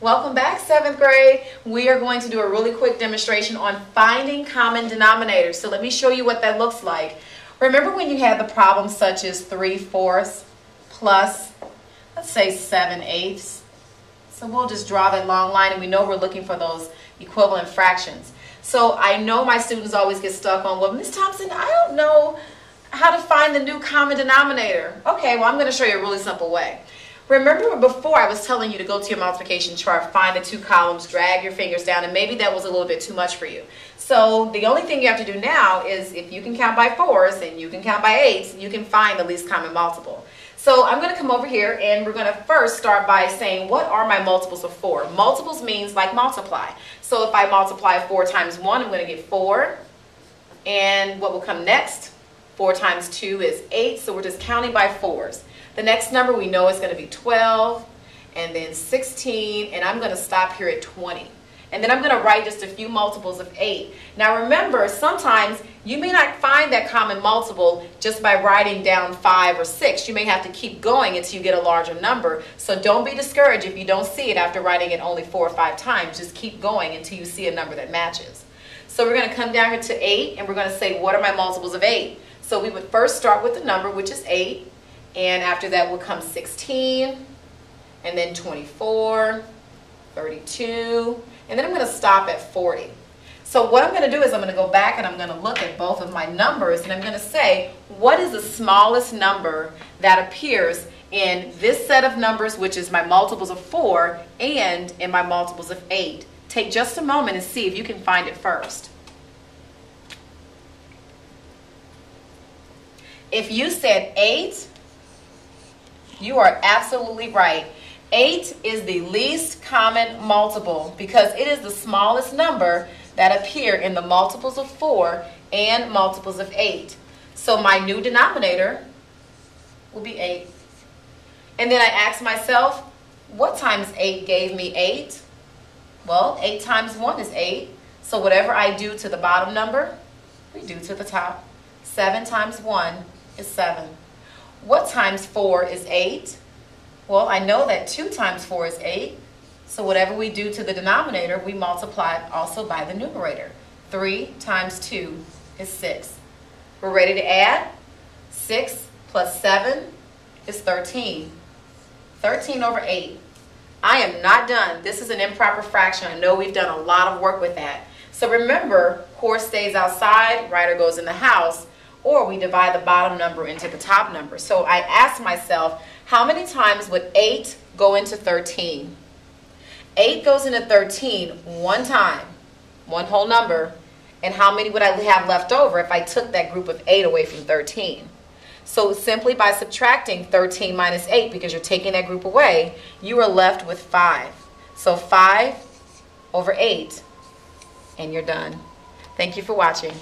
Welcome back, 7th grade. We are going to do a really quick demonstration on finding common denominators. So let me show you what that looks like. Remember when you had the problems such as 3/4 plus, let's say 7/8. So we'll just draw that long line, and we know we're looking for those equivalent fractions. So I know my students always get stuck on, well, Ms. Thompson, I don't know how to find the new common denominator. Okay, well, I'm going to show you a really simple way. Remember before I was telling you to go to your multiplication chart, find the two columns, drag your fingers down, and maybe that was a little bit too much for you. So the only thing you have to do now is if you can count by 4s and you can count by 8s, you can find the least common multiple. So I'm going to come over here and we're going to first start by saying, what are my multiples of 4? Multiples means like multiply. So if I multiply 4 times 1, I'm going to get 4. And what will come next? 4 times 2 is 8, so we're just counting by 4s. The next number we know is going to be 12, and then 16, and I'm going to stop here at 20. And then I'm going to write just a few multiples of 8. Now remember, sometimes you may not find that common multiple just by writing down 5 or 6. You may have to keep going until you get a larger number. So don't be discouraged if you don't see it after writing it only 4 or 5 times. Just keep going until you see a number that matches. So we're going to come down here to 8, and we're going to say, what are my multiples of 8? So we would first start with the number, which is 8. And after that will come 16, and then 24, 32, and then I'm going to stop at 40. So what I'm going to do is I'm going to go back and I'm going to look at both of my numbers, and I'm going to say, what is the smallest number that appears in this set of numbers, which is my multiples of 4, and in my multiples of 8. Take just a moment and see if you can find it first. If you said 8, you are absolutely right. 8 is the least common multiple because it is the smallest number that appear in the multiples of 4 and multiples of 8. So my new denominator will be 8. And then I ask myself, what times 8 gave me 8? Well, 8 times 1 is 8. So whatever I do to the bottom number, we do to the top. 7 times 1 is 7. What times 4 is 8? Well, I know that 2 times 4 is 8. So whatever we do to the denominator, we multiply also by the numerator. 3 times 2 is 6. We're ready to add. 6 plus 7 is 13. 13 over 8. I am not done. This is an improper fraction. I know we've done a lot of work with that. So remember, horse stays outside, rider goes in the house. Or we divide the bottom number into the top number. So I asked myself, how many times would 8 go into 13? 8 goes into 13 one time, one whole number. And how many would I have left over if I took that group of 8 away from 13? So simply by subtracting 13 minus 8, because you're taking that group away, you are left with 5. So 5 over 8, and you're done. Thank you for watching.